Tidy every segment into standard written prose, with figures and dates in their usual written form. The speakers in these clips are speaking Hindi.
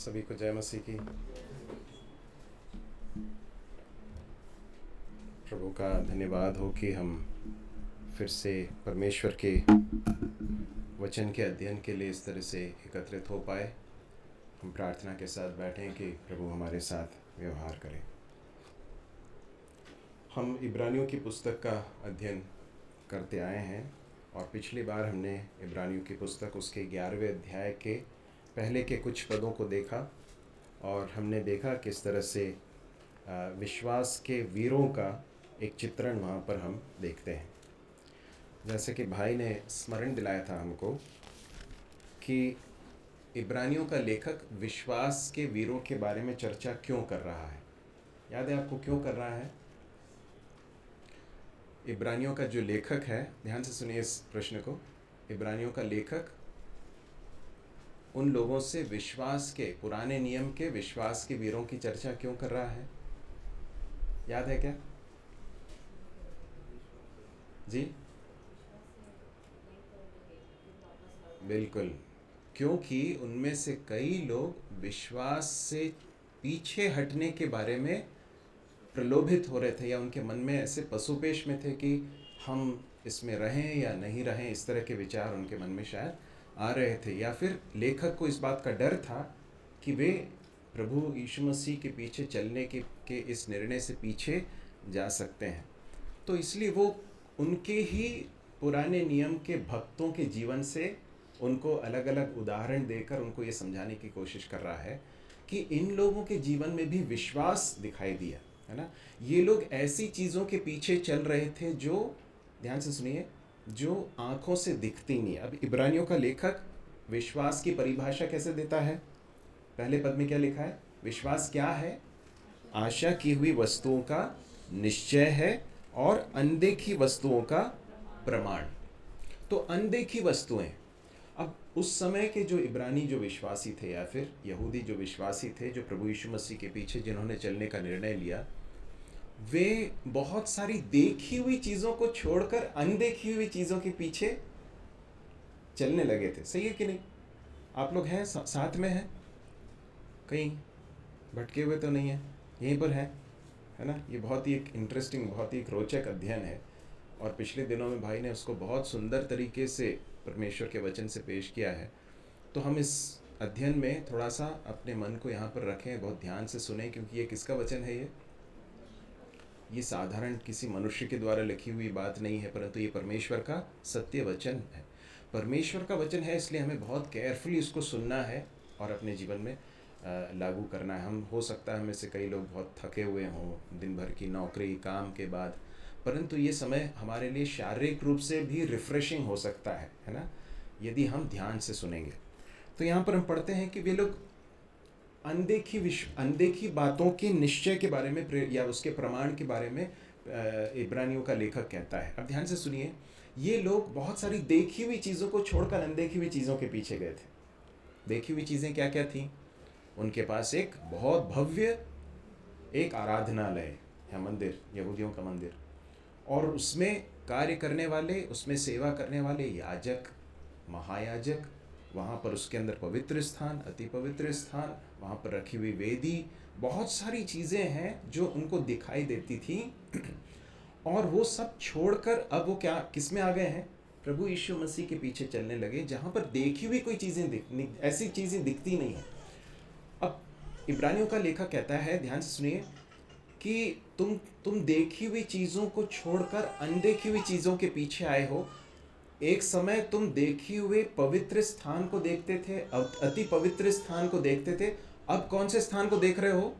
सभी को जय मसीह की। प्रभु का धन्यवाद हो कि हम फिर से परमेश्वर के वचन के अध्ययन के लिए इस तरह से एकत्रित हो पाए। हम प्रार्थना के साथ बैठें कि प्रभु हमारे साथ व्यवहार करें। हम इब्रानियों की पुस्तक का अध्ययन करते आए हैं और पिछली बार हमने इब्रानियों की पुस्तक उसके 11वें अध्याय के पहले के कुछ पदों को देखा और हमने देखा किस तरह से विश्वास के वीरों का एक चित्रण वहाँ पर हम देखते हैं। जैसे कि भाई ने स्मरण दिलाया था हमको कि इब्रानियों का लेखक विश्वास के वीरों के बारे में चर्चा क्यों कर रहा है। याद है आपको क्यों कर रहा है? इब्रानियों का जो लेखक है, ध्यान से सुनिए इस प्रश्न को। इब्रानियों का लेखक उन लोगों से विश्वास के, पुराने नियम के विश्वास के वीरों की चर्चा क्यों कर रहा है? याद है क्या जी? बिल्कुल, क्योंकि उनमें से कई लोग विश्वास से पीछे हटने के बारे में प्रलोभित हो रहे थे, या उनके मन में ऐसे पशुपेश में थे कि हम इसमें रहें या नहीं रहें। इस तरह के विचार उनके मन में शायद आ रहे थे, या फिर लेखक को इस बात का डर था कि वे प्रभु यीशु मसीह के पीछे चलने के इस निर्णय से पीछे जा सकते हैं। तो इसलिए वो उनके ही पुराने नियम के भक्तों के जीवन से उनको अलग अलग उदाहरण देकर उनको ये समझाने की कोशिश कर रहा है कि इन लोगों के जीवन में भी विश्वास दिखाई दिया है ना। ये लोग ऐसी चीज़ों के पीछे चल रहे थे जो, ध्यान से सुनिए, जो आँखों से दिखती नहीं। अब इब्रानियों का लेखक विश्वास की परिभाषा कैसे देता है? पहले पद में क्या लिखा है? विश्वास क्या है? आशा की हुई वस्तुओं का निश्चय है और अनदेखी वस्तुओं का प्रमाण। तो अनदेखी वस्तुएं, अब उस समय के जो इब्रानी जो विश्वासी थे या फिर यहूदी जो विश्वासी थे, जो प्रभु यीशु मसीह के पीछे जिन्होंने चलने का निर्णय लिया, वे बहुत सारी देखी हुई चीज़ों को छोड़कर अनदेखी हुई चीज़ों के पीछे चलने लगे थे। सही है कि नहीं? आप लोग हैं साथ में हैं? कहीं भटके हुए तो नहीं है? यहीं पर है ना। ये बहुत ही एक इंटरेस्टिंग, बहुत ही एक रोचक अध्ययन है और पिछले दिनों में भाई ने उसको बहुत सुंदर तरीके से परमेश्वर के वचन से पेश किया है। तो हम इस अध्ययन में थोड़ा सा अपने मन को यहाँ पर रखें, बहुत ध्यान से सुने, क्योंकि ये किसका वचन है? ये साधारण किसी मनुष्य के द्वारा लिखी हुई बात नहीं है, परंतु ये परमेश्वर का सत्य वचन है। परमेश्वर का वचन है, इसलिए हमें बहुत केयरफुली उसको सुनना है और अपने जीवन में लागू करना है। हम, हो सकता है हमें से कई लोग बहुत थके हुए हों दिन भर की नौकरी काम के बाद, परंतु ये समय हमारे लिए शारीरिक रूप से भी रिफ्रेशिंग हो सकता है ना, यदि हम ध्यान से सुनेंगे। तो यहाँ पर हम पढ़ते हैं कि वे लोग अनदेखी बातों के निश्चय के बारे में या उसके प्रमाण के बारे में इब्रानियों का लेखक कहता है। अब ध्यान से सुनिए, ये लोग बहुत सारी देखी हुई चीज़ों को छोड़कर अनदेखी हुई चीज़ों के पीछे गए थे। देखी हुई चीज़ें क्या क्या थी? उनके पास एक बहुत भव्य एक आराधनालय है, मंदिर, यहूदियों का मंदिर, और उसमें कार्य करने वाले, उसमें सेवा करने वाले याजक, महायाजक, वहाँ पर उसके अंदर पवित्र स्थान, अति पवित्र स्थान, वहाँ पर रखी हुई वेदी, बहुत सारी चीज़ें हैं जो उनको दिखाई देती थी। और वो सब छोड़कर अब वो क्या, किस में आ गए हैं? प्रभु यीशु मसीह के पीछे चलने लगे, जहाँ पर देखी हुई कोई चीज़ें ऐसी चीज़ें दिखती नहीं है। अब इब्रानियों का लेखक कहता है, ध्यान से सुनिए, कि तुम देखी हुई चीज़ों को छोड़कर अनदेखी हुई चीज़ों के पीछे आए हो। एक समय तुम देखी हुए पवित्र स्थान को देखते थे, अति पवित्र स्थान को देखते थे। अब कौन से स्थान को देख रहे हो?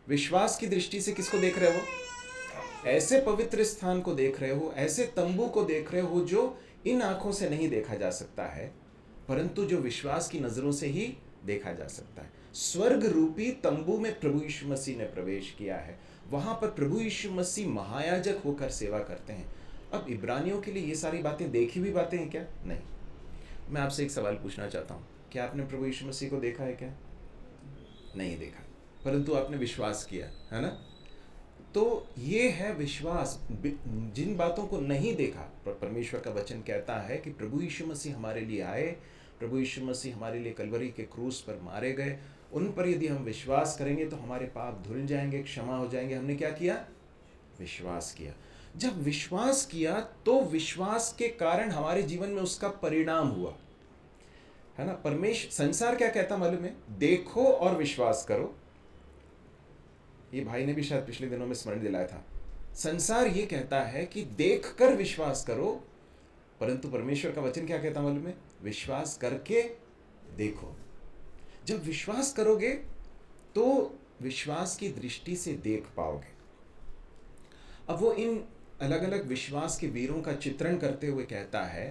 विश्वास की दृष्टि से किसको देख रहे हो? ऐसे पवित्र स्थान को देख रहे हो, ऐसे तंबू को देख रहे हो जो इन आंखों से नहीं देखा जा सकता है, परंतु जो विश्वास की नजरों से ही देखा जा सकता है। स्वर्ग रूपी तंबू में प्रभु यीशु मसीह ने प्रवेश किया है। वहां पर प्रभु यीशु मसीह महायाजक होकर सेवा करते हैं। अब इब्रानियों के लिए ये सारी बातें देखी हुई बातें हैं क्या? नहीं। मैं आपसे एक सवाल पूछना चाहता हूँ, क्या आपने प्रभु यीशु मसीह को देखा है क्या? नहीं देखा, परंतु आपने विश्वास किया है ना। तो ये है विश्वास। जिन बातों को नहीं देखा, परमेश्वर का वचन कहता है कि प्रभु यीशु मसीह हमारे लिए आए, प्रभु यीशु मसीह हमारे लिए कलवरी के क्रूस पर मारे गए, उन पर यदि हम विश्वास करेंगे तो हमारे पाप धुल जाएंगे, क्षमा हो जाएंगे। हमने क्या किया? विश्वास किया। जब विश्वास किया तो विश्वास के कारण हमारे जीवन में उसका परिणाम हुआ, है ना। संसार क्या कहता मालूम है? देखो और विश्वास करो। ये भाई ने भी शायद पिछले दिनों में स्मरण दिलाया था। संसार ये कहता है कि देखकर विश्वास करो, परंतु परमेश्वर का वचन क्या कहता मालूम है? विश्वास करके देखो। जब विश्वास करोगे तो विश्वास की दृष्टि से देख पाओगे। अब वो इन अलग अलग विश्वास के वीरों का चित्रण करते हुए कहता है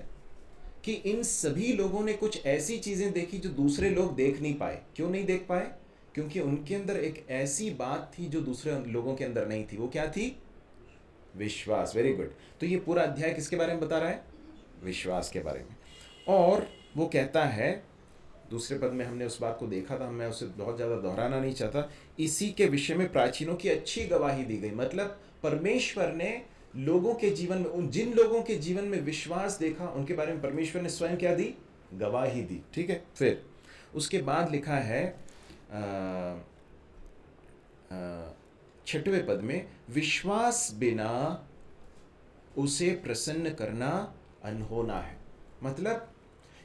कि इन सभी लोगों ने कुछ ऐसी चीजें देखी जो दूसरे लोग देख नहीं पाए। क्यों नहीं देख पाए? क्योंकि उनके अंदर एक ऐसी बात थी जो दूसरे लोगों के अंदर नहीं थी। वो क्या थी? विश्वास। Very good. तो ये पूरा अध्याय किसके बारे में बता रहा है? विश्वास के बारे में। और वो कहता है, दूसरे पद में हमने उस बात को देखा था, मैं उसे बहुत ज़्यादा दोहराना नहीं चाहता। इसी के विषय में प्राचीनों की अच्छी गवाही दी गई। मतलब परमेश्वर ने लोगों के जीवन में, उन जिन लोगों के जीवन में विश्वास देखा, उनके बारे में परमेश्वर ने स्वयं क्या दी? गवाही दी। ठीक है। फिर उसके बाद लिखा है 6वें पद में, विश्वास बिना उसे प्रसन्न करना अनहोना है। मतलब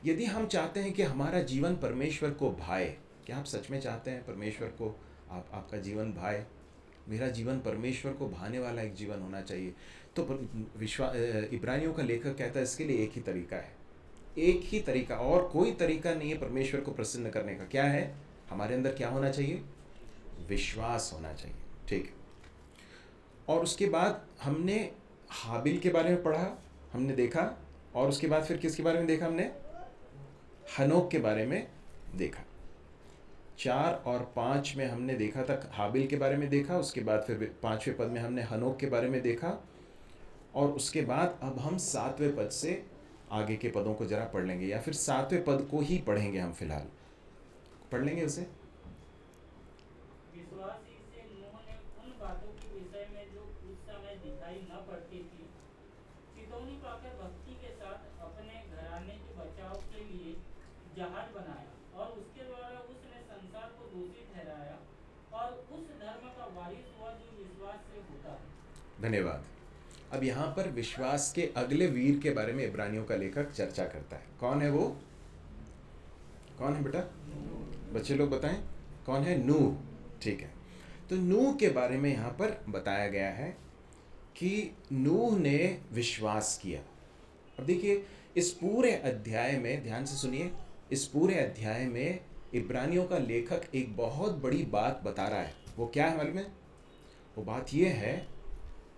यदि हम चाहते हैं कि हमारा जीवन परमेश्वर को भाए, क्या आप सच में चाहते हैं परमेश्वर को आपका जीवन भाए? मेरा जीवन परमेश्वर को भाने वाला एक जीवन होना चाहिए। तो इब्रानियों का लेखक कहता है इसके लिए एक ही तरीका है, एक ही तरीका, और कोई तरीका नहीं है परमेश्वर को प्रसन्न करने का। क्या है? हमारे अंदर क्या होना चाहिए? विश्वास होना चाहिए। ठीक है। और उसके बाद हमने हाबिल के बारे में पढ़ा, हमने देखा, और उसके बाद फिर किसके बारे में देखा? हमने हनोक के बारे में देखा। 4 और 5 में हमने देखा था, हाबिल के बारे में देखा। उसके बाद फिर 5वें पद में हमने हनोक के बारे में देखा। और उसके बाद अब हम 7वें पद से आगे के पदों को जरा पढ़ लेंगे, या फिर 7वें पद को ही पढ़ेंगे। हम फिलहाल पढ़ लेंगे उसे। विश्वासी से नूह ने उन बातों के विषय में जो उस समय दिखाई न पड़ती थी, चितौनी पाकर भक्ति के साथ अपने घराने के बचाव के लिए जहाज बनाया, और उसके द्वारा उसने संसार को दोषी ठहराया और उस धर्म का वारिस हुआ जो विश्वास से होता है। धन्यवाद। अब यहाँ पर विश्वास के अगले वीर के बारे में इब्रानियों का लेखक चर्चा करता है। कौन है वो? कौन है बेटा? बच्चे लोग बताएं, कौन है? नूह। ठीक है। तो नूह के बारे में यहाँ पर बताया गया है कि नूह ने विश्वास किया। अब देखिए, इस पूरे अध्याय में ध्यान से सुनिए, इस पूरे अध्याय में इब्रानियों का लेखक एक बहुत बड़ी बात बता रहा है। वो क्या है मालूम है? वो बात ये है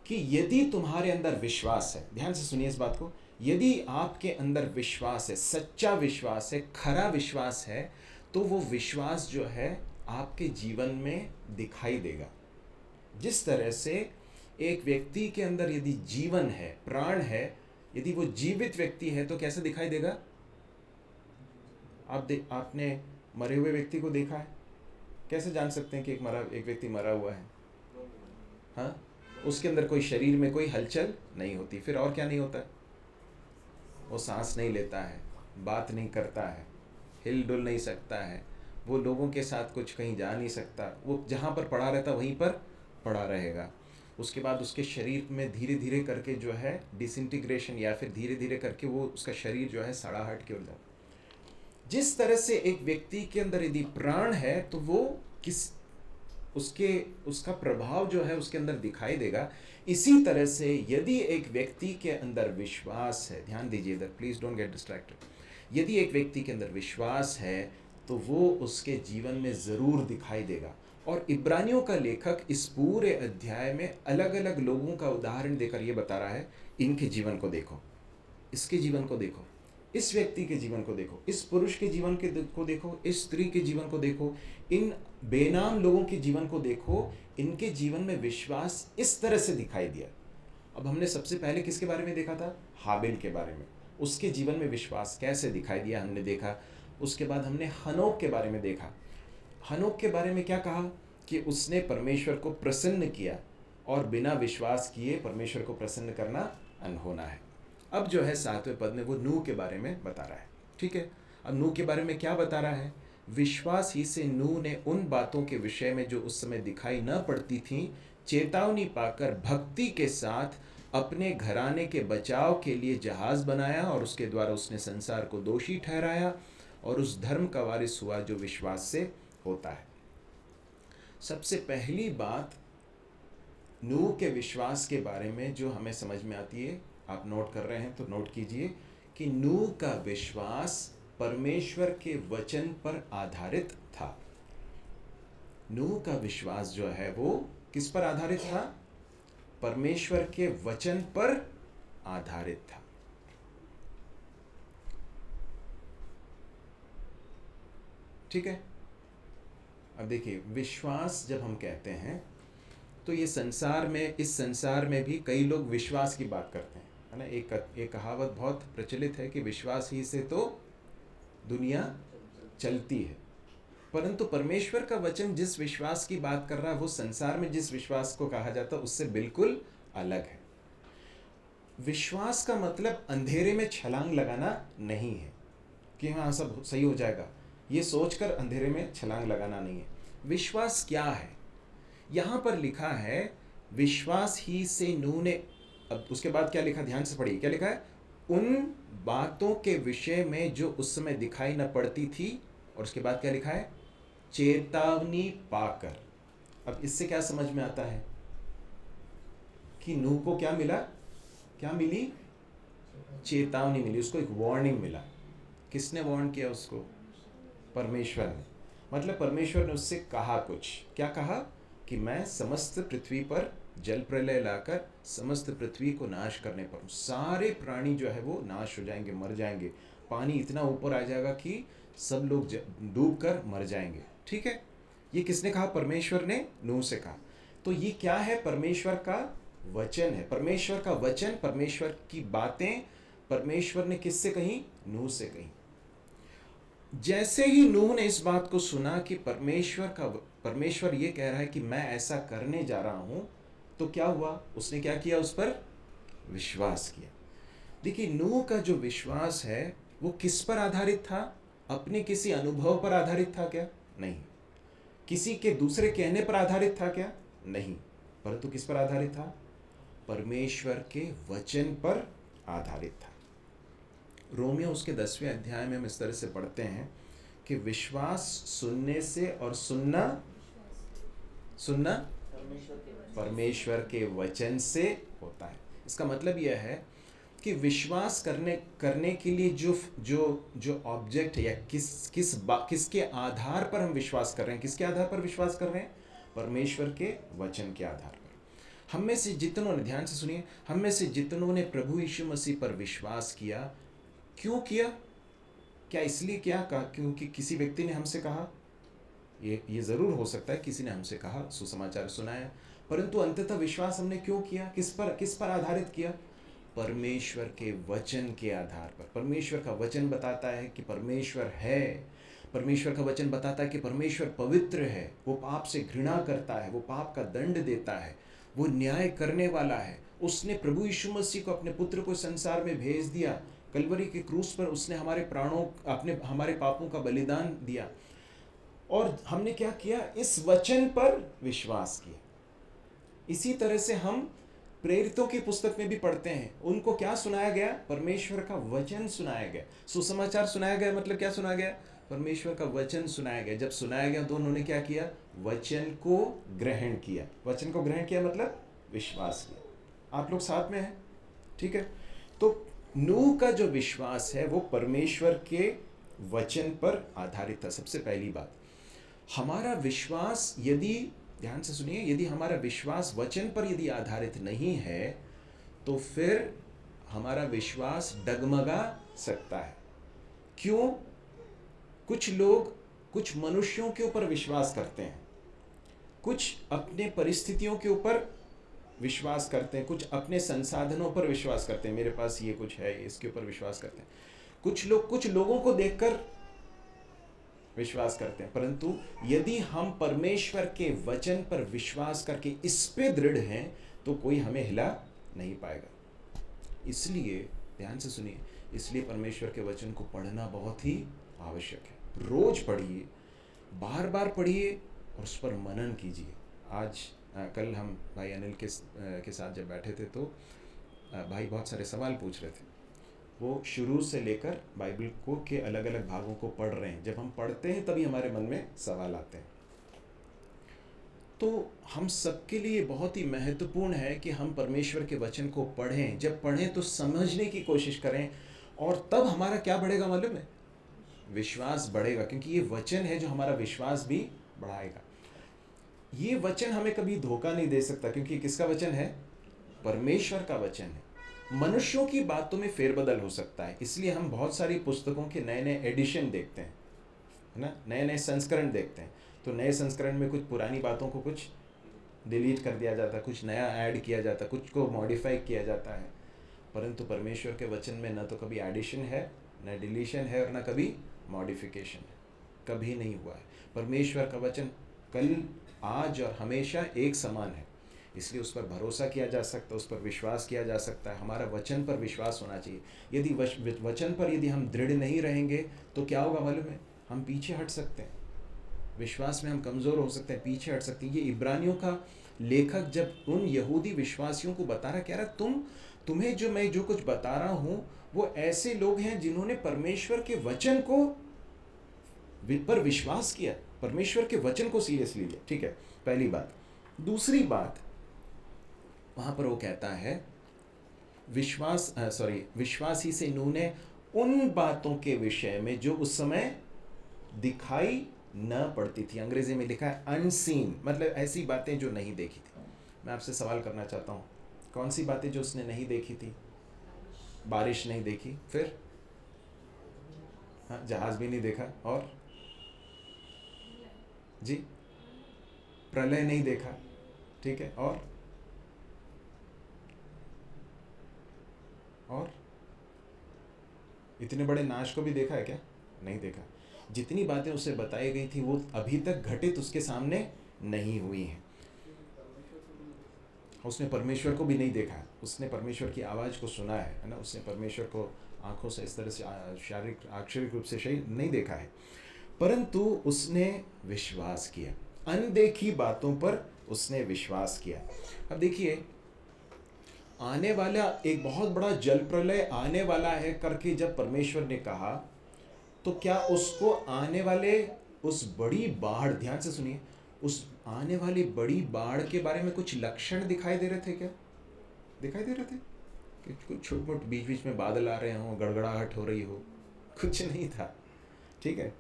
कि यदि तुम्हारे अंदर विश्वास है, ध्यान से सुनिए इस बात को, यदि आपके अंदर विश्वास है, सच्चा विश्वास है, खरा विश्वास है, तो वो विश्वास जो है आपके जीवन में दिखाई देगा। जिस तरह से एक व्यक्ति के अंदर यदि जीवन है, प्राण है, यदि वो जीवित व्यक्ति है तो कैसे दिखाई देगा? आपने मरे हुए व्यक्ति को देखा है? कैसे जान सकते हैं कि एक व्यक्ति मरा हुआ है? हाँ, उसके अंदर कोई, शरीर में कोई हलचल नहीं होती। फिर और क्या नहीं होता? वो सांस नहीं लेता है, बात नहीं करता है, हिल डुल नहीं सकता है, वो लोगों के साथ कुछ कहीं जा नहीं सकता, वो जहाँ पर पड़ा रहता वहीं पर पड़ा रहेगा। उसके बाद उसके शरीर में धीरे धीरे करके जो है डिसइंटीग्रेशन, या फिर धीरे धीरे करके वो उसका शरीर जो है सड़ाहट की ओर जाता है। जिस तरह से एक व्यक्ति के अंदर यदि प्राण है तो वो उसका प्रभाव जो है उसके अंदर दिखाई देगा। इसी तरह से यदि एक व्यक्ति के अंदर विश्वास है, ध्यान दीजिए इधर, प्लीज डोंट गेट डिस्ट्रैक्टेड। यदि एक व्यक्ति के अंदर विश्वास है तो वो उसके जीवन में जरूर दिखाई देगा। और इब्रानियों का लेखक इस पूरे अध्याय में अलग अलग लोगों का उदाहरण देकर ये बता रहा है, इनके जीवन को देखो, इसके जीवन को देखो, इस व्यक्ति के जीवन को देखो, इस पुरुष के जीवन को देखो, इस स्त्री के जीवन को देखो, इन बेनाम लोगों के जीवन को देखो, इनके जीवन में विश्वास इस तरह से दिखाई दिया। अब हमने सबसे पहले किसके बारे में देखा था? हाबिल के बारे में। उसके जीवन में विश्वास कैसे दिखाई दिया हमने देखा। उसके बाद हमने हनोक के बारे में देखा। हनोक के बारे में क्या कहा? कि उसने परमेश्वर को प्रसन्न किया, और बिना विश्वास किए परमेश्वर को प्रसन्न करना अनहोना है। अब जो है 7वें पद में वो नूह के बारे में बता रहा है। ठीक है। अब नूह के बारे में क्या बता रहा है? विश्वास ही से नूह ने उन बातों के विषय में जो उस समय दिखाई न पड़ती थी चेतावनी पाकर भक्ति के साथ अपने घराने के बचाव के लिए जहाज बनाया और उसके द्वारा उसने संसार को दोषी ठहराया और उस धर्म का वारिस हुआ जो विश्वास से होता है। सबसे पहली बात नूह के विश्वास के बारे में जो हमें समझ में आती है, आप नोट कर रहे हैं तो नोट कीजिए कि नूह का विश्वास परमेश्वर के वचन पर आधारित था। नूह का विश्वास जो है वो किस पर आधारित था? परमेश्वर के वचन पर आधारित था। ठीक है, अब देखिए, विश्वास जब हम कहते हैं तो ये संसार में, इस संसार में भी कई लोग विश्वास की बात करते हैं, है ना। एक कहावत बहुत प्रचलित है कि विश्वास ही से तो दुनिया चलती है। परंतु परमेश्वर का वचन जिस विश्वास की बात कर रहा है वो संसार में जिस विश्वास को कहा जाता है उससे बिल्कुल अलग है। विश्वास का मतलब अंधेरे में छलांग लगाना नहीं है कि हाँ सब सही हो जाएगा, ये सोचकर अंधेरे में छलांग लगाना नहीं है। विश्वास क्या है? यहाँ पर लिखा है विश्वास ही से नूह ने, अब उसके बाद क्या लिखा, ध्यान से पढ़िए, क्या लिखा है? उन बातों के विषय में जो उस समय दिखाई न पड़ती थी, और उसके बाद क्या लिखा है? चेतावनी पाकर। अब इससे क्या समझ में आता है कि नूह को क्या मिला, क्या मिली? चेतावनी मिली, उसको एक वार्निंग मिला। किसने वार्न किया उसको? परमेश्वर ने। मतलब परमेश्वर ने उससे कहा कुछ, क्या कहा? कि मैं समस्त पृथ्वी पर जल प्रलय लाकर समस्त पृथ्वी को नाश करने पर हूँ। सारे प्राणी जो है वो नाश हो जाएंगे, मर जाएंगे। पानी इतना ऊपर आ जाएगा कि सब लोग डूब कर मर जाएंगे। ठीक है, ये किसने कहा? परमेश्वर ने नूह से कहा। तो ये क्या है? परमेश्वर का वचन है। परमेश्वर का वचन, परमेश्वर की बातें परमेश्वर ने किससे कही? नूह से कही। जैसे ही नूह ने इस बात को सुना कि परमेश्वर ये कह रहा है कि मैं ऐसा करने जा रहा हूं, तो क्या हुआ? उसने क्या किया? उस पर विश्वास किया। देखिए, नूह का जो विश्वास है वो किस पर आधारित था? अपने किसी अनुभव पर आधारित था क्या? नहीं। किसी के दूसरे कहने पर आधारित था क्या? नहीं। परंतु किस पर आधारित था? परमेश्वर के वचन पर आधारित था। रोमियो उसके 10वें अध्याय में हम इस तरह से पढ़ते हैं कि विश्वास सुनने से और सुनना परमेश्वर के वचन से होता है। इसका मतलब यह है कि विश्वास करने के लिए जो ऑब्जेक्ट है या किसके आधार पर हम विश्वास कर रहे हैं, किसके आधार पर विश्वास कर रहे हैं? परमेश्वर के वचन के आधार पर। हम में से जितनों ने, ध्यान से सुनिए, हम में से जितनों ने प्रभु यीशु मसीह पर विश्वास किया, क्यों किया? क्या इसलिए किया क्योंकि किसी व्यक्ति ने हमसे कहा? ये जरूर हो सकता है किसी ने हमसे कहा, सुसमाचार सुनाया, परंतु अंततः विश्वास हमने क्यों किया? किस पर आधारित किया? परमेश्वर के वचन के आधार पर। परमेश्वर का वचन बताता है कि परमेश्वर है। परमेश्वर का वचन बताता है कि परमेश्वर पवित्र है, वो पाप से घृणा करता है, वो पाप का दंड देता है, वो न्याय करने वाला है। उसने प्रभु यीशु मसीह को, अपने पुत्र को संसार में भेज दिया। कलवरी के क्रूस पर उसने हमारे पापों का बलिदान दिया। और हमने क्या किया? इस वचन पर विश्वास किया। इसी तरह से हम प्रेरितों की पुस्तक में भी पढ़ते हैं, उनको क्या सुनाया गया? परमेश्वर का वचन सुनाया गया। सुसमाचार सुनाया गया, मतलब क्या सुनाया गया? परमेश्वर का वचन सुनाया गया। जब सुनाया गया तो उन्होंने क्या किया? वचन को ग्रहण किया। वचन को ग्रहण किया मतलब विश्वास किया। आप लोग साथ में हैं? ठीक है। तो नूह का जो विश्वास है वो परमेश्वर के वचन पर आधारित था। सबसे पहली बात, हमारा विश्वास, यदि, ध्यान से सुनिए, यदि हमारा विश्वास वचन पर यदि आधारित नहीं है तो फिर हमारा विश्वास डगमगा सकता है। क्यों? कुछ लोग कुछ मनुष्यों के ऊपर विश्वास करते हैं, कुछ अपने परिस्थितियों के ऊपर विश्वास करते हैं, कुछ अपने संसाधनों पर विश्वास करते हैं, मेरे पास ये कुछ है, इसके ऊपर विश्वास करते हैं। कुछ लोग कुछ लोगों को देखकर विश्वास करते हैं। परंतु यदि हम परमेश्वर के वचन पर विश्वास करके इस पे दृढ़ हैं तो कोई हमें हिला नहीं पाएगा। इसलिए ध्यान से सुनिए, इसलिए परमेश्वर के वचन को पढ़ना बहुत ही आवश्यक है। रोज पढ़िए, बार बार पढ़िए और उस पर मनन कीजिए। आज कल हम भाई अनिल के साथ जब बैठे थे तो भाई बहुत सारे सवाल पूछ रहे थे। वो शुरू से लेकर बाइबल को के अलग अलग भागों को पढ़ रहे हैं। जब हम पढ़ते हैं तभी हमारे मन में सवाल आते हैं। तो हम सबके लिए बहुत ही महत्वपूर्ण है कि हम परमेश्वर के वचन को पढ़ें। जब पढ़ें तो समझने की कोशिश करें, और तब हमारा क्या बढ़ेगा मालूम है? विश्वास बढ़ेगा, क्योंकि ये वचन है जो हमारा विश्वास भी बढ़ाएगा। ये वचन हमें कभी धोखा नहीं दे सकता, क्योंकि किसका वचन है? परमेश्वर का वचन है। मनुष्यों की बातों में फेरबदल हो सकता है, इसलिए हम बहुत सारी पुस्तकों के नए नए एडिशन देखते हैं, है ना, नए नए संस्करण देखते हैं। तो नए संस्करण में कुछ पुरानी बातों को कुछ डिलीट कर दिया जाता है, कुछ नया ऐड किया जाता है, कुछ को मॉडिफाई किया जाता है। परंतु परमेश्वर के वचन में न तो कभी एडिशन है, न डिलीशन है, और न कभी मॉडिफिकेशन है, कभी नहीं हुआ है। परमेश्वर का वचन कल, आज और हमेशा एक समान है, इसलिए उस पर भरोसा किया जा सकता है, उस पर विश्वास किया जा सकता है। हमारा वचन पर विश्वास होना चाहिए। यदि वचन पर यदि हम दृढ़ नहीं रहेंगे तो क्या होगा मालूम है? हम पीछे हट सकते हैं, विश्वास में हम कमज़ोर हो सकते हैं, पीछे हट सकते हैं। ये इब्रानियों का लेखक जब उन यहूदी विश्वासियों को बता रहा, कह रहा तुम्हें जो मैं जो कुछ बता रहा हूँ वो ऐसे लोग हैं जिन्होंने परमेश्वर के वचन को पर विश्वास किया, परमेश्वर के वचन को सीरियसली लिया। ठीक है, पहली बात। दूसरी बात, वहां पर वो कहता है विश्वासी से इन्होंने उन बातों के विषय में जो उस समय दिखाई न पड़ती थी। अंग्रेजी में लिखा है अनसीन, मतलब ऐसी बातें जो नहीं देखी थी। मैं आपसे सवाल करना चाहता हूँ, कौन सी बातें जो उसने नहीं देखी थी? बारिश नहीं देखी, फिर हाँ, जहाज भी नहीं देखा, और जी प्रलय नहीं देखा, ठीक है, और इतने बड़े नाश को भी देखा है क्या? नहीं देखा। जितनी बातें उसे बताई गई थी वो अभी तक घटित उसके सामने नहीं हुई हैं। उसने परमेश्वर को भी नहीं देखा, उसने परमेश्वर की आवाज़ को सुना है ना, उसने परमेश्वर को आंखों से इस तरह से शारीरिक आक्षरिक रूप से सही नहीं देखा है, परंतु उसने विश्वास किया। अनदेखी बातों पर उसने विश्वास किया। अब देखिए, आने वाला एक बहुत बड़ा जल प्रलय आने वाला है करके जब परमेश्वर ने कहा, तो क्या उसको आने वाले उस बड़ी बाढ़, ध्यान से सुनिए, उस आने वाली बड़ी बाढ़ के बारे में कुछ लक्षण दिखाई दे रहे थे क्या? दिखाई दे रहे थे कि कुछ छोट मोट बीच बीच में बादल आ रहे हों, गड़गड़ाहट हो रही हो? कुछ नहीं था। ठीक है,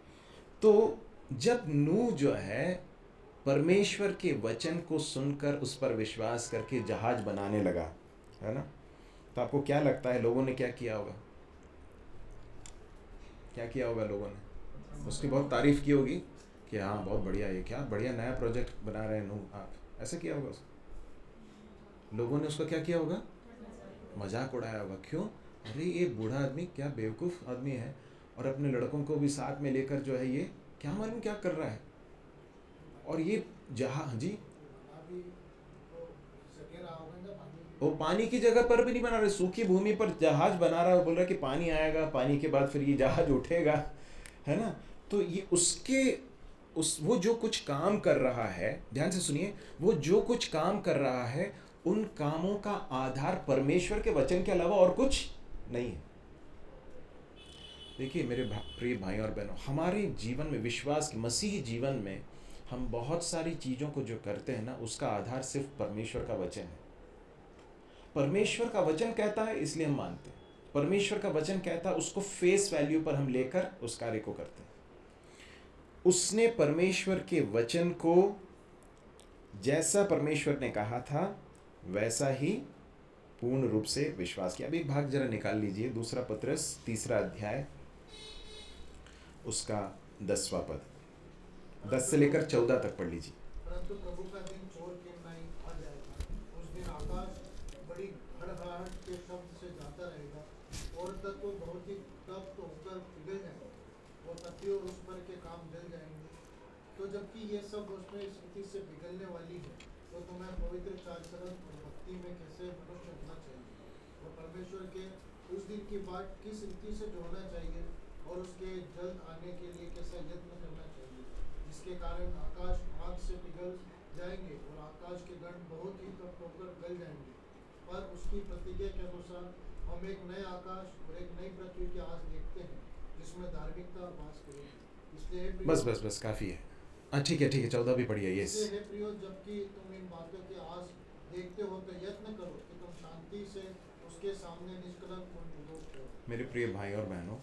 तो जब नूह जो है परमेश्वर के वचन को सुनकर उस पर विश्वास करके जहाज बनाने लगा, है ना, तो आपको क्या लगता है लोगों ने क्या किया होगा? क्या किया होगा लोगों ने? उसकी बहुत तारीफ की होगी कि हाँ बहुत बढ़िया, ये क्या बढ़िया नया प्रोजेक्ट बना रहे हैं नूह आप, ऐसा किया होगा उसको। लोगों ने उसका क्या किया होगा? मजाक उड़ाया होगा। क्यों? अरे ये बूढ़ा आदमी क्या बेवकूफ़ आदमी है, और अपने लड़कों को भी साथ में लेकर जो है ये क्या मालूम क्या कर रहा है। और ये जहाँ जी वो पानी की जगह पर भी नहीं बना रहे, सूखी भूमि पर जहाज बना रहा है, बोल रहा है कि पानी आएगा, पानी के बाद फिर ये जहाज उठेगा, है ना। तो ये वो जो कुछ काम कर रहा है, ध्यान से सुनिए, वो जो कुछ काम कर रहा है उन कामों का आधार परमेश्वर के वचन के अलावा और कुछ नहीं है। देखिए मेरे प्रिय भाई और बहनों, हमारे जीवन में विश्वास के मसीही जीवन में हम बहुत सारी चीज़ों को जो करते हैं ना, उसका आधार सिर्फ परमेश्वर का वचन है। परमेश्वर का वचन कहता है इसलिए हम मानते हैं, परमेश्वर का वचन कहता है, उसको फेस वैल्यू पर हम लेकर उस कार्य को करते हैं। उसने परमेश्वर के वचन को जैसा परमेश्वर ने कहा था वैसा ही पूर्ण रूप से विश्वास किया। अब एक भाग जरा निकाल लीजिए, दूसरा पत्रस 3 अध्याय उसका 10वां पद, 10 से लेकर 14 तक पढ़ लीजिए। परंतु प्रभु का दिन चोर के नाई आ जाएगा। उस दिन आकाश बड़ी हड़बड़ाहट के शब्द से जाता रहेगा और तत्व बहुत ही तप्त होकर पिघल जाएगा और पृथ्वी और उस पर के काम जल जाएंगे। तो जबकि ये सब वस्तुएं इस रीति से पिघलने वाली है, तो तुम्हें पवित्र चाल चलन और भक्ति में कैसे मनुष्य होना चाहिए और परमेश्वर के उस दिन की बात किस रीति से जोड़ना चाहिए और उसके जल्द आने के लिए कैसा यत्न करना चाहिए, जिसके कारण आकाश आग से पिघल जाएंगे और आकाश के गण बहुत ही तप्त होकर गल जाएंगे। पर उसकी प्रतिज्ञा के अनुसार हम एक नए आकाश और एक नई पृथ्वी की आस देखते हैं जिसमें धार्मिकता वास करेगी। इसलिए हे प्रियो, बस काफ़ी है। हाँ ठीक है 14 भी पढ़िए। यस, इसलिए हे प्रियो, जबकि तुम इन बातों की आस देखते हो तो यत्न करो कि तुम शांति से उसके सामने निष्कलंक और निर्दोष हो। मेरे प्रिय भाई और बहनों,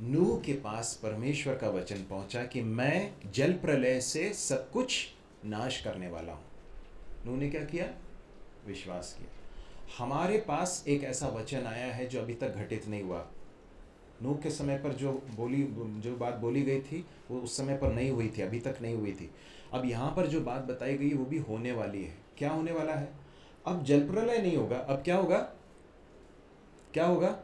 नूह के पास परमेश्वर का वचन पहुंचा कि मैं जल प्रलय से सब कुछ नाश करने वाला हूं। नूह ने क्या किया? विश्वास किया। हमारे पास एक ऐसा वचन आया है जो अभी तक घटित नहीं हुआ। नूह के समय पर जो बात बोली गई थी वो उस समय पर नहीं हुई थी, अभी तक नहीं हुई थी। अब यहाँ पर जो बात बताई गई वो भी होने वाली है। क्या होने वाला है? अब जल प्रलय नहीं होगा, अब क्या होगा? क्या होगा?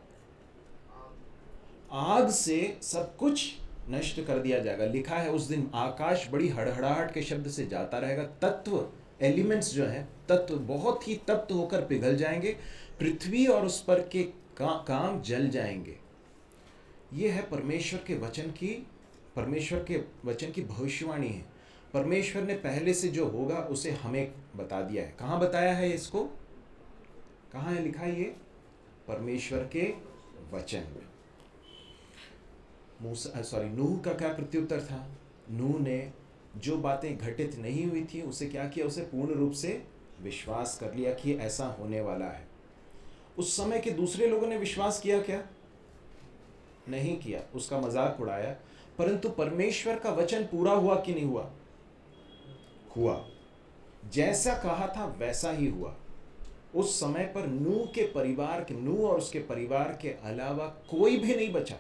आग से सब कुछ नष्ट कर दिया जाएगा। लिखा है उस दिन आकाश बड़ी हड़हड़ाहट के शब्द से जाता रहेगा। तत्व, एलिमेंट्स जो हैं, तत्व बहुत ही तप्त होकर पिघल जाएंगे। पृथ्वी और उस पर के काम जल जाएंगे। ये है परमेश्वर के वचन की भविष्यवाणी है। परमेश्वर ने पहले से जो होगा उसे हमें बता दिया है। कहाँ बताया है इसको? कहाँ है लिखा है ये? परमेश्वर के वचन में। नूह का क्या प्रत्युत्तर था? नूह ने जो बातें घटित नहीं हुई थी उसे क्या किया? उसे पूर्ण रूप से विश्वास कर लिया कि ऐसा होने वाला है। उस समय के दूसरे लोगों ने विश्वास किया क्या? नहीं किया, उसका मजाक उड़ाया। परंतु परमेश्वर का वचन पूरा हुआ कि नहीं हुआ? हुआ। जैसा कहा था वैसा ही हुआ। उस समय पर नूह और उसके परिवार के अलावा कोई भी नहीं बचा।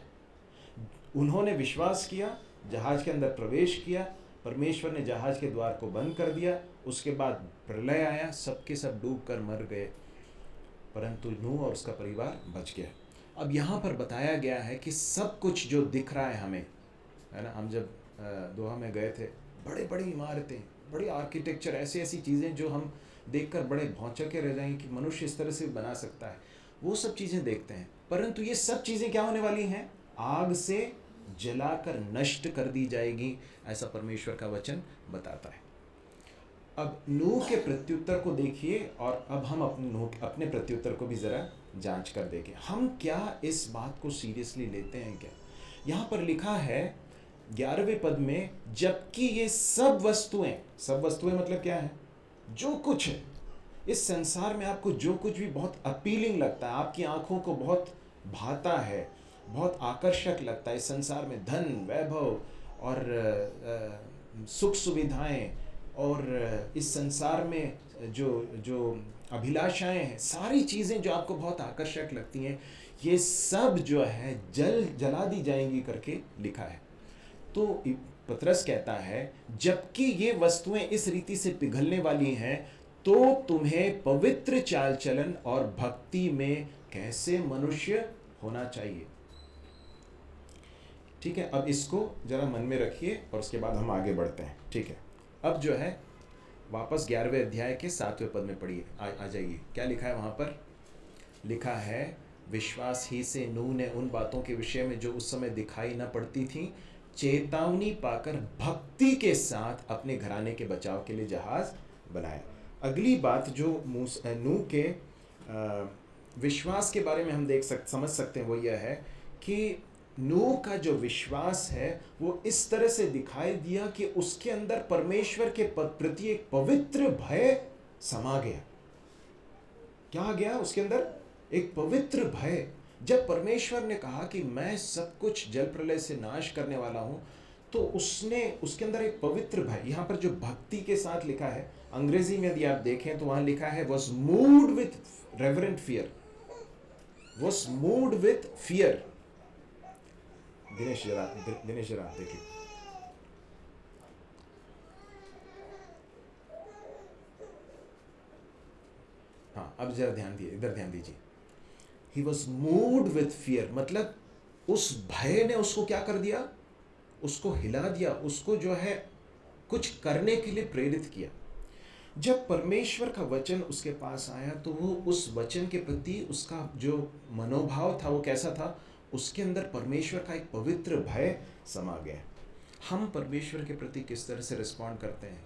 उन्होंने विश्वास किया, जहाज के अंदर प्रवेश किया, परमेश्वर ने जहाज के द्वार को बंद कर दिया। उसके बाद प्रलय आया, सबके सब डूब कर मर गए, परंतु नूह और उसका परिवार बच गया। अब यहाँ पर बताया गया है कि सब कुछ जो दिख रहा है हमें, है ना, हम जब दोहा में गए थे, बड़े बड़ी इमारतें, बड़ी आर्किटेक्चर, ऐसी चीज़ें जो हम देखकर बड़े भौंचके रह जाएंगे कि मनुष्य इस तरह से बना सकता है, वो सब चीज़ें देखते हैं। परंतु ये सब चीज़ें क्या होने वाली हैं? आग से जलाकर नष्ट कर दी जाएगी, ऐसा परमेश्वर का वचन बताता है। अब नूह के प्रत्युत्तर को देखिए और अब हम अपने प्रत्युत्तर को भी ज़रा जांच कर देखें। हम क्या इस बात को सीरियसली लेते हैं क्या? यहाँ पर लिखा है 11वें पद में, जबकि ये सब वस्तुएं मतलब क्या है? जो कुछ है इस संसार में, आपको जो कुछ भी बहुत अपीलिंग लगता है, आपकी आंखों को बहुत भाता है, बहुत आकर्षक लगता है, इस संसार में धन, वैभव और सुख सुविधाएं और इस संसार में जो अभिलाषाएं हैं, सारी चीज़ें जो आपको बहुत आकर्षक लगती हैं, ये सब जो है जला दी जाएंगी करके लिखा है। तो पतरस कहता है, जबकि ये वस्तुएं इस रीति से पिघलने वाली हैं, तो तुम्हें पवित्र चाल चलन और भक्ति में कैसे मनुष्य होना चाहिए। ठीक है, अब इसको जरा मन में रखिए और उसके बाद हम आगे बढ़ते हैं। ठीक है, अब जो है वापस 11वें अध्याय के 7वें पद में पढ़िए, आ जाइए। क्या लिखा है वहाँ पर? लिखा है, विश्वास ही से नूह ने उन बातों के विषय में जो उस समय दिखाई न पड़ती थी, चेतावनी पाकर भक्ति के साथ अपने घराने के बचाव के लिए जहाज बनाया। अगली बात जो नूह के विश्वास के बारे में हम समझ सकते हैं वो यह है कि नूह का जो विश्वास है वो इस तरह से दिखाई दिया कि उसके अंदर परमेश्वर के प्रति एक पवित्र भय समा गया। क्या आ गया उसके अंदर? एक पवित्र भय। जब परमेश्वर ने कहा कि मैं सब कुछ जल प्रलय से नाश करने वाला हूं, तो उसके अंदर एक पवित्र भय। यहाँ पर जो भक्ति के साथ लिखा है, अंग्रेजी में यदि आप देखें तो वहां लिखा है was moved with reverent fear, was moved with fear। Dinesh जरा देखिए। हाँ, अब जरा ध्यान दिए, इधर ध्यान दीजिए। He was moved with fear, मतलब उस भय ने उसको क्या कर दिया? उसको हिला दिया, उसको जो है कुछ करने के लिए प्रेरित किया। जब परमेश्वर का वचन उसके पास आया तो वो उस वचन के प्रति उसका जो मनोभाव था वो कैसा था? उसके अंदर परमेश्वर का एक पवित्र भय समा गया। हम परमेश्वर के प्रति किस तरह से रिस्पॉन्ड करते हैं?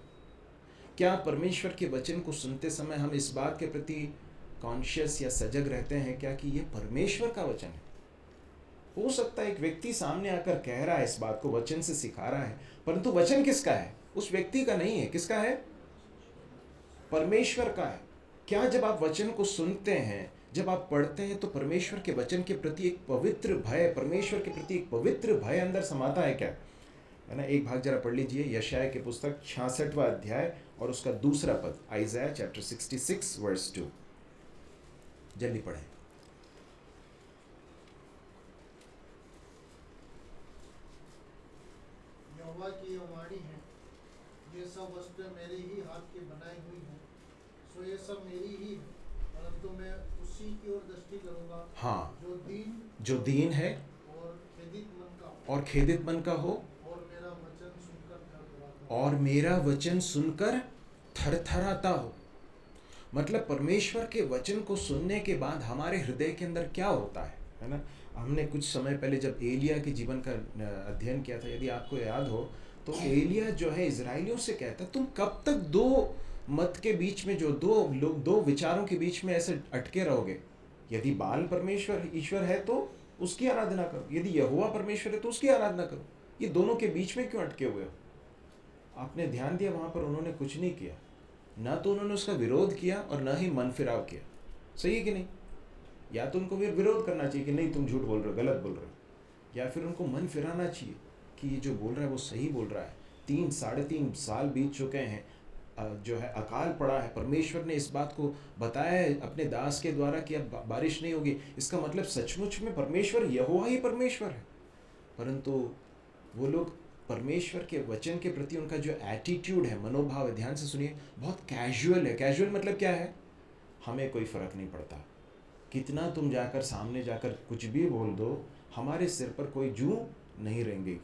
क्या परमेश्वर के वचन को सुनते समय हम इस बात के प्रति कॉन्शियस या सजग रहते हैं क्या कि ये परमेश्वर का वचन है? हो सकता है एक व्यक्ति सामने आकर कह रहा है इस बात को, वचन से सिखा रहा है, परंतु वचन किसका है? उस व्यक्ति का नहीं है। किसका है? परमेश्वर का है। क्या जब आप वचन को सुनते हैं, जब आप पढ़ते हैं, तो परमेश्वर के वचन के प्रति एक पवित्र भय, परमेश्वर के प्रति एक पवित्र भय अंदर समाता है क्या? है ना। एक भाग जरा पढ़ लीजिए, यशायाह की पुस्तक 66वां अध्याय और उसका दूसरा पद, आइज़ाया चैप्टर 66 वर्स 2। जल्दी पढ़ें। यहोवा की यह वाणी है, ये सब वस्तुएं मेरे ही हाथ की बनाई हुई हैं, सो ये सब मेरी ही है, परंतु मैं उसी की ओर दृष्टि करूंगा हाँ, जो दीन है और खेदित मन का हो, और खेदित मन का हो, और मेरा वचन सुनकर थरथराता हो। थरथराता हो। मतलब परमेश्वर के वचन को सुनने के बाद हमारे हृदय के अंदर क्या होता है ना। हमने कुछ समय पहले जब एलिया के जीवन का अध्ययन किया था, यदि आपको याद हो, तो एलिया जो है इजराइलियों से कहता, तुम कब तक दो मत के बीच में, जो दो विचारों के बीच में ऐसे अटके रहोगे? यदि बाल परमेश्वर ईश्वर है तो उसकी आराधना करो, यदि यहोवा परमेश्वर है तो उसकी आराधना करो। ये दोनों के बीच में क्यों अटके हुए हो? आपने ध्यान दिया वहां पर उन्होंने कुछ नहीं किया, ना तो उन्होंने उसका विरोध किया और ना ही मन फिराव किया। सही है कि नहीं? या तो उनको फिर विरोध करना चाहिए कि नहीं तुम झूठ बोल रहे हो, गलत बोल रहे हो, या फिर उनको मन फिराना चाहिए कि ये जो बोल रहा है वो सही बोल रहा है। 3-3.5 साल बीत चुके हैं, जो है अकाल पड़ा है, परमेश्वर ने इस बात को बताया है अपने दास के द्वारा कि अब बारिश नहीं होगी। इसका मतलब सचमुच में परमेश्वर यहोवा ही परमेश्वर है। परंतु वो लोग परमेश्वर के वचन के प्रति उनका जो एटीट्यूड है, मनोभाव है, ध्यान से सुनिए, बहुत कैजुअल है। कैजुअल मतलब क्या है? हमें कोई फर्क नहीं पड़ता, कितना तुम जाकर सामने जाकर कुछ भी बोल दो, हमारे सिर पर कोई जूं नहीं रेंगेगी,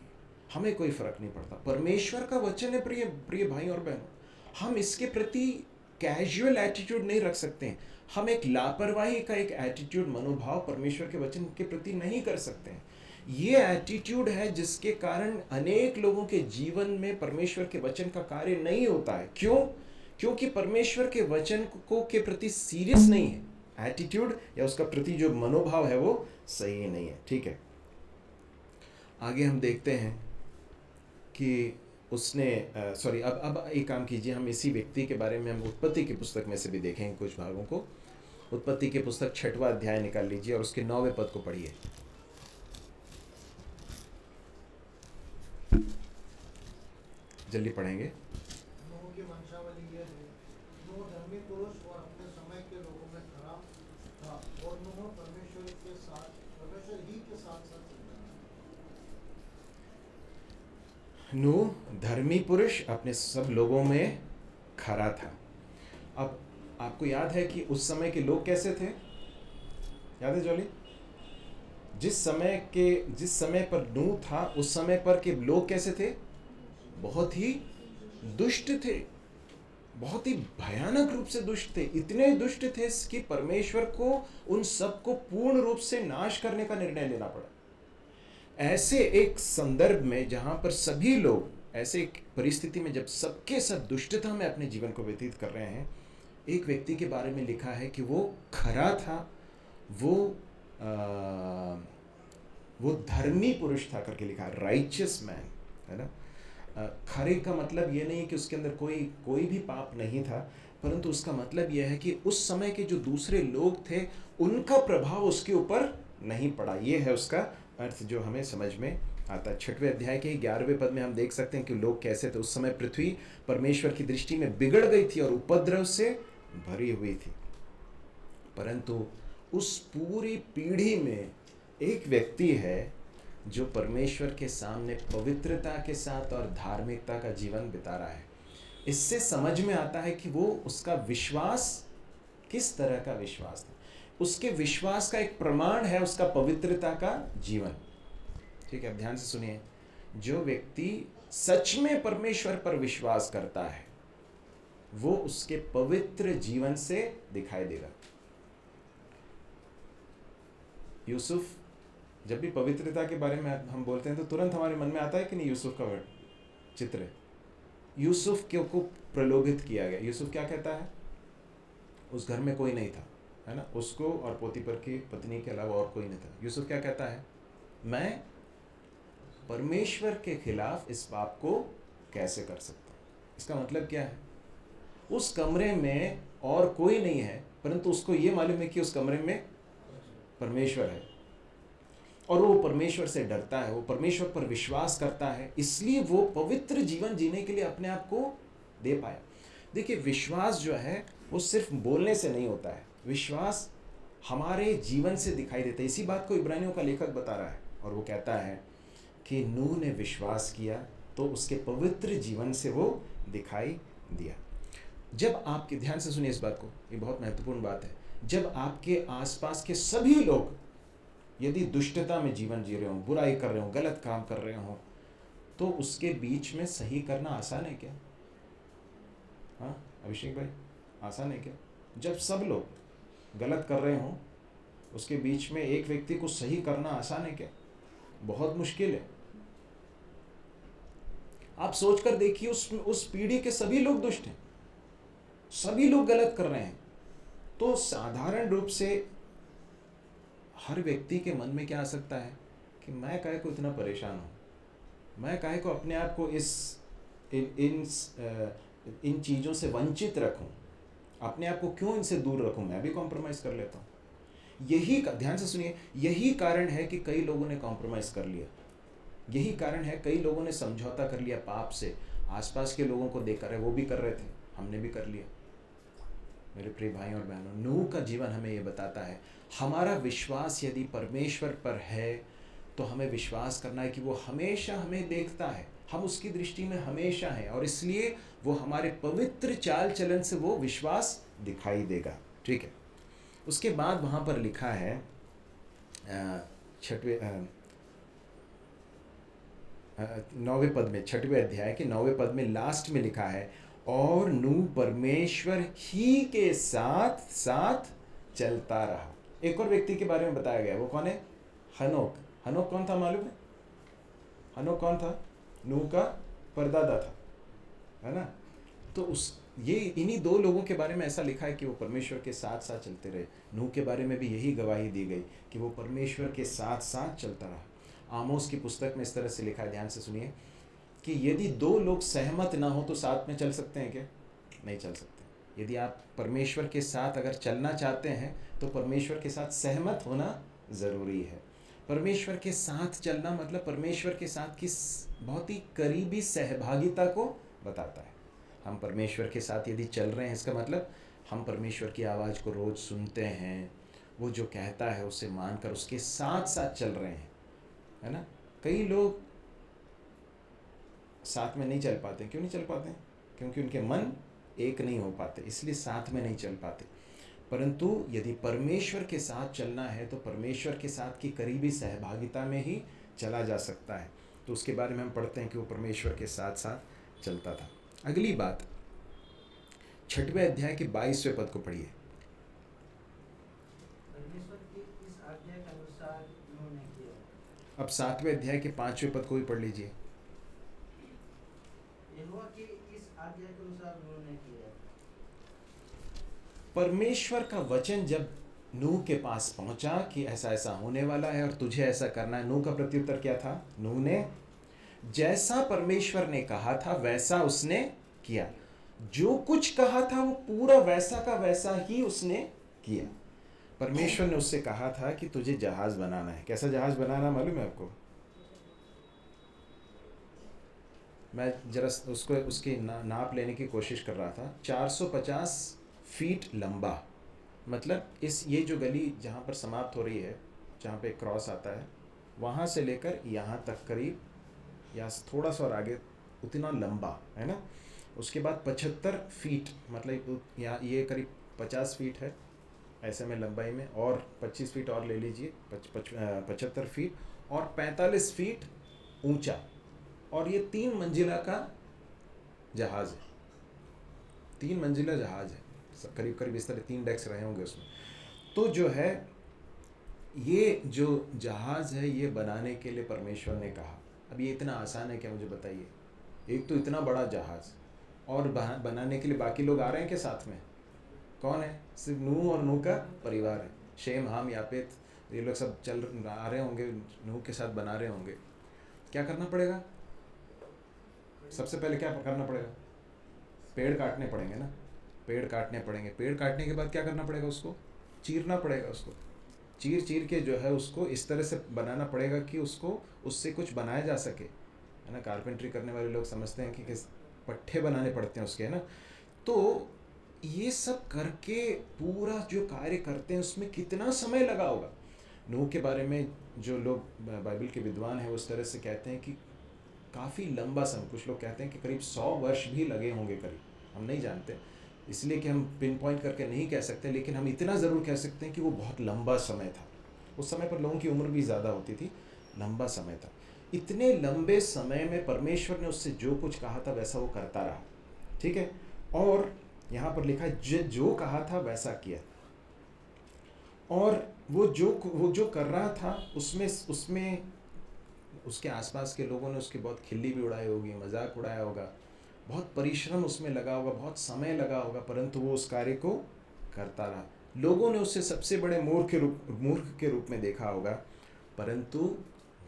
हमें कोई फर्क नहीं पड़ता। परमेश्वर का वचन है प्रिय प्रिय भाई और बहनों, हम इसके प्रति कैजुअल एटीट्यूड नहीं रख सकते हैं। हम एक लापरवाही का एक एटीट्यूड, मनोभाव परमेश्वर के वचन के प्रति नहीं कर सकते हैं। ये एटीट्यूड है जिसके कारण अनेक लोगों के जीवन में परमेश्वर के वचन का कार्य नहीं होता है। क्यों? क्योंकि परमेश्वर के वचन को के प्रति सीरियस नहीं है एटीट्यूड, या उसका प्रति जो मनोभाव है वो सही नहीं है। ठीक है, आगे हम देखते हैं कि उसने अब एक काम कीजिए, हम इसी व्यक्ति के बारे में हम उत्पत्ति की पुस्तक में से भी देखेंगे कुछ भागों को। उत्पत्ति की पुस्तक 6वां अध्याय निकाल लीजिए और उसके 9वें पद को पढ़िए। जल्दी पढ़ेंगे। नूह की वंशावली यह है, नूह धर्मी पुरुष और अपने समय के लोगों में खरा था, और नूह परमेश्वर ही के साथ साथ चलता रहा। नूह धर्मी पुरुष अपने सब लोगों में खरा था। अब आपको याद है कि उस समय के लोग कैसे थे? याद है जॉली? जिस समय पर नूह था उस समय पर के लोग कैसे थे? बहुत ही दुष्ट थे, बहुत ही भयानक रूप से दुष्ट थे। इतने दुष्ट थे कि परमेश्वर को उन सबको पूर्ण रूप से नाश करने का निर्णय लेना पड़ा। ऐसे एक संदर्भ में जहां पर सभी लोग, ऐसे एक परिस्थिति में जब सबके सब दुष्टता में अपने जीवन को व्यतीत कर रहे हैं, एक व्यक्ति के बारे में लिखा है कि वो खरा था, वो धर्मी पुरुष था करके लिखा है, राइचियस मैन, है ना। खरे का मतलब ये नहीं कि उसके अंदर कोई भी पाप नहीं था, परंतु उसका मतलब यह है कि उस समय के जो दूसरे लोग थे उनका प्रभाव उसके ऊपर नहीं पड़ा। ये है उसका अर्थ जो हमें समझ में आता है। 6वें अध्याय के 11वें पद में हम देख सकते हैं कि लोग कैसे थे। उस समय पृथ्वी परमेश्वर की दृष्टि में बिगड़ गई थी और उपद्रव से भरी हुई थी। परंतु उस पूरी पीढ़ी में एक व्यक्ति है जो परमेश्वर के सामने पवित्रता के साथ और धार्मिकता का जीवन बिता रहा है। इससे समझ में आता है कि वो उसका विश्वास किस तरह का विश्वास था। उसके विश्वास का एक प्रमाण है उसका पवित्रता का जीवन। ठीक है, अब ध्यान से सुनिए। जो व्यक्ति सच में परमेश्वर पर विश्वास करता है वो उसके पवित्र जीवन से दिखाई देगा। यूसुफ जब भी पवित्रता के बारे में हम बोलते हैं तो तुरंत हमारे मन में आता है कि नहीं यूसुफ का चित्र। यूसुफ को प्रलोभित किया गया। यूसुफ क्या कहता है? उस घर में कोई नहीं था, है ना, उसको और पोतीपर की पत्नी के अलावा और कोई नहीं था। यूसुफ क्या कहता है? मैं परमेश्वर के खिलाफ इस पाप को कैसे कर सकता हूँ? इसका मतलब क्या है? उस कमरे में और कोई नहीं है, परंतु उसको ये मालूम है कि उस कमरे में परमेश्वर है और वो परमेश्वर से डरता है, वो परमेश्वर पर विश्वास करता है, इसलिए वो पवित्र जीवन जीने के लिए अपने आप को दे पाया। देखिए, विश्वास जो है वो सिर्फ बोलने से नहीं होता है, विश्वास हमारे जीवन से दिखाई देता है। इसी बात को इब्रानियों का लेखक बता रहा है और वो कहता है कि नूह ने विश्वास किया तो उसके पवित्र जीवन से वो दिखाई दिया। जब आपके, ध्यान से सुनिए इस बात को, ये बहुत महत्वपूर्ण बात है, जब आपके आसपास के सभी लोग यदि दुष्टता में जीवन जी रहे हो, बुराई कर रहे हो, गलत काम कर रहे हो, तो उसके बीच में सही करना आसान है क्या? हाँ अभिषेक भाई, आसान है क्या? जब सब लोग गलत कर रहे हो उसके बीच में एक व्यक्ति को सही करना आसान है क्या? बहुत मुश्किल है। आप सोचकर देखिए, उस पीढ़ी के सभी लोग दुष्ट हैं, सभी लोग गलत कर रहे हैं, तो साधारण रूप से हर व्यक्ति के मन में क्या आ सकता है कि मैं काहे को इतना परेशान हूँ, मैं काहे को अपने आप को इन चीज़ों से वंचित रखूँ, अपने आप को क्यों इनसे दूर रखूँ, मैं भी कॉम्प्रोमाइज़ कर लेता हूँ। यही, ध्यान से सुनिए, यही कारण है कि कई लोगों ने कॉम्प्रोमाइज़ कर लिया, यही कारण है कई लोगों ने समझौता कर लिया पाप से। आसपास के लोगों को देखकर, वो भी कर रहे थे, हमने भी कर लिया। मेरे प्रिय भाई और बहनों, नूह का जीवन हमें ये बताता है, हमारा विश्वास यदि परमेश्वर पर है तो हमें विश्वास करना है कि वो हमेशा हमें देखता है, हम उसकी दृष्टि में हमेशा हैं, और इसलिए वो हमारे पवित्र चाल चलन से वो विश्वास दिखाई देगा। ठीक है, उसके बाद वहाँ पर लिखा है 9वें पद में, 6वें अध्याय के 9वें पद में लास्ट में लिखा है, और नूह परमेश्वर ही के साथ साथ चलता रहा। एक और व्यक्ति के बारे में बताया गया, वो कौन है? हनोक। हनोक कौन था मालूम है? हनोक कौन था? नूह का परदादा था, है ना। तो ये इन्हीं दो लोगों के बारे में ऐसा लिखा है कि वो परमेश्वर के साथ साथ चलते रहे। नूह के बारे में भी यही गवाही दी गई कि वो परमेश्वर के साथ साथ चलता रहा। आमोस की पुस्तक में इस तरह से लिखा है, ध्यान से सुनिए, कि यदि दो लोग सहमत ना हो तो साथ में चल सकते हैं क्या? नहीं चल सकते। यदि आप परमेश्वर के साथ अगर चलना चाहते हैं तो परमेश्वर के साथ सहमत होना ज़रूरी है। परमेश्वर के साथ चलना मतलब परमेश्वर के साथ की बहुत ही करीबी सहभागिता को बताता है। हम परमेश्वर के साथ यदि चल रहे हैं, इसका मतलब हम परमेश्वर की आवाज़ को रोज़ सुनते हैं, वो जो कहता है उसे मानकर उसके साथ साथ चल रहे हैं, है ना। कई लोग साथ में नहीं चल पाते। क्यों नहीं चल पाते? क्योंकि उनके मन एक नहीं हो पाते, इसलिए साथ में नहीं चल पाते। परंतु यदि परमेश्वर के साथ चलना है तो परमेश्वर के साथ की करीबी सहभागिता में ही चला जा सकता है। तो उसके बारे में हम पढ़ते हैं कि वो परमेश्वर के साथ साथ चलता था। अगली बात, 6वें अध्याय के 22वें पद को पढ़िए। परमेश्वर की इस आज्ञा के अनुसार नूह ने किया। अब 7वें अध्याय के 5वें पद को भी पढ़ लीजिए। यहोवा की इस आज्ञा के अनुसार नूह ने किया। परमेश्वर का वचन जब नूह के पास पहुंचा कि ऐसा ऐसा होने वाला है और तुझे ऐसा करना है, नूह का प्रत्युत्तर क्या था? नूह ने जैसा परमेश्वर ने कहा था वैसा उसने किया। जो कुछ कहा था वो पूरा वैसा का वैसा ही उसने किया। परमेश्वर ने उससे कहा था कि तुझे जहाज बनाना है। कैसा जहाज बनाना मालूम है आपको? मैं जरा उसको उसकी नाप लेने की कोशिश कर रहा था। 450 फीट लंबा, मतलब ये जो गली जहाँ पर समाप्त हो रही है, जहाँ पे क्रॉस आता है, वहाँ से लेकर यहाँ तक करीब या थोड़ा सा और आगे उतना लंबा, है ना। उसके बाद 75 फीट, मतलब यहाँ ये करीब 50 फीट है ऐसे में लंबाई में, और 25 फीट और ले लीजिए, 75 फीट, और 45 फीट ऊंचा, और ये 3 मंजिला का जहाज़ है। 3 मंजिला जहाज़ है, करीब करीब इस तरह 3 डेक्स रहे होंगे उसमें। तो जो है ये जो जहाज़ है ये बनाने के लिए परमेश्वर ने कहा। अब ये इतना आसान है क्या, मुझे बताइए? एक तो इतना बड़ा जहाज़, और बनाने के लिए बाकी लोग आ रहे हैं क्या साथ में? कौन है? सिर्फ नूह और नूह का परिवार है। शेम, हाम, यापेत, ये लोग सब चल आ रहे होंगे, नूह के साथ बना रहे होंगे। क्या करना पड़ेगा? सबसे पहले क्या करना पड़ेगा? पेड़ काटने पड़ेंगे ना, पेड़ काटने पड़ेंगे। पेड़ काटने के बाद क्या करना पड़ेगा? उसको चीरना पड़ेगा। उसको चीर के जो है उसको इस तरह से बनाना पड़ेगा कि उसको उससे कुछ बनाया जा सके, है ना। कारपेंट्री करने वाले लोग समझते हैं कि किस पट्टे बनाने पड़ते हैं उसके, है ना। तो ये सब करके पूरा जो कार्य करते हैं उसमें कितना समय लगा होगा। नूह के बारे में जो लोग बाइबल के विद्वान हैं वो इस तरह से कहते हैं कि काफ़ी लंबा समय, कुछ लोग कहते हैं कि करीब 100 वर्ष भी लगे होंगे करीब, हम नहीं जानते, इसलिए कि हम पिन पॉइंट करके नहीं कह सकते, लेकिन हम इतना ज़रूर कह सकते हैं कि वो बहुत लंबा समय था। उस समय पर लोगों की उम्र भी ज़्यादा होती थी, लंबा समय था। इतने लंबे समय में परमेश्वर ने उससे जो कुछ कहा था वैसा वो करता रहा, ठीक है। और यहाँ पर लिखा है जो कहा था वैसा किया, और वो जो कर रहा था उसमें उसके आसपास के लोगों ने उसकी बहुत खिल्ली भी उड़ाई होगी, मजाक उड़ाया होगा, बहुत परिश्रम उसमें लगा होगा, बहुत समय लगा होगा, परंतु वो उस कार्य को करता रहा। लोगों ने उसे सबसे बड़े मूर्ख के रूप में देखा होगा, परंतु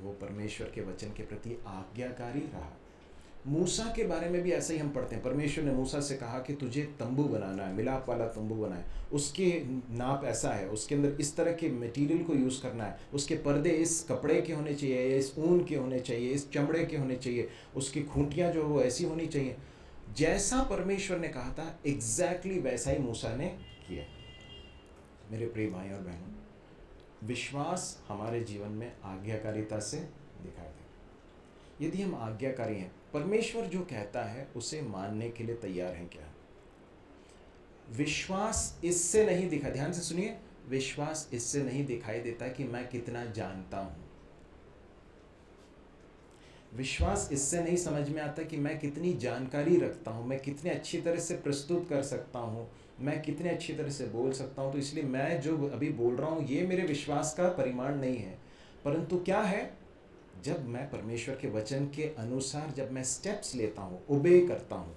वो परमेश्वर के वचन के प्रति आज्ञाकारी रहा। मूसा के बारे में भी ऐसा ही हम पढ़ते हैं। परमेश्वर ने मूसा से कहा कि तुझे तंबू बनाना है, मिलाप वाला तंबू बनाए, उसके नाप ऐसा है, उसके अंदर इस तरह के मटेरियल को यूज़ करना है, उसके पर्दे इस कपड़े के होने चाहिए, इस ऊन के होने चाहिए, इस चमड़े के होने चाहिए, उसकी खूंटियाँ जो वो ऐसी होनी चाहिए। जैसा परमेश्वर ने कहा था एग्जैक्टली वैसा ही मूसा ने किया। मेरे प्रिय भाई और बहनों, विश्वास हमारे जीवन में आज्ञाकारिता से दिखाई दे। यदि हम आज्ञाकारी हैं, परमेश्वर जो कहता है उसे मानने के लिए तैयार हैं क्या? विश्वास इससे नहीं दिखा, ध्यान से सुनिए, विश्वास इससे नहीं दिखाई देता कि मैं कितना जानता हूं। विश्वास इससे नहीं समझ में आता कि मैं कितनी जानकारी रखता हूं, मैं कितने अच्छी तरह से प्रस्तुत कर सकता हूं, मैं कितने अच्छी तरह से बोल सकता हूं, तो इसलिए मैं जो अभी बोल रहा हूं ये मेरे विश्वास का परिमाण नहीं है। परंतु क्या है, जब मैं परमेश्वर के वचन के अनुसार जब मैं स्टेप्स लेता हूँ, ओबे करता हूँ,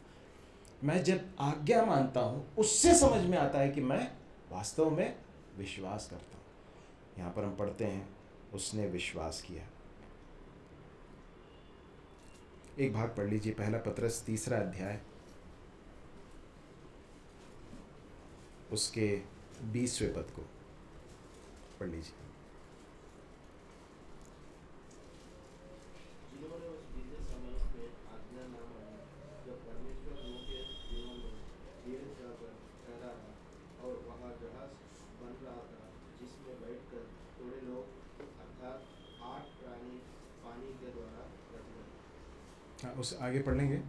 मैं जब आज्ञा मानता हूँ, उससे समझ में आता है कि मैं वास्तव में विश्वास करता हूँ। यहाँ पर हम पढ़ते हैं उसने विश्वास किया। एक भाग पढ़ लीजिए, पहला पत्रस 3 अध्याय उसके 20वें पद को पढ़ लीजिए। जिन्होंने उस बीते समय में आज्ञा ना मानी, जब परमेश्वर नूह के दिनों में भेड़ जाकर ठहरा था और वहाँ जहाज बन रहा था, जिसमें बैठकर थोड़े लोग अर्थात 8 प्राणी पानी के द्वारा रच गए। हाँ, उस आगे पढ़ लेंगे।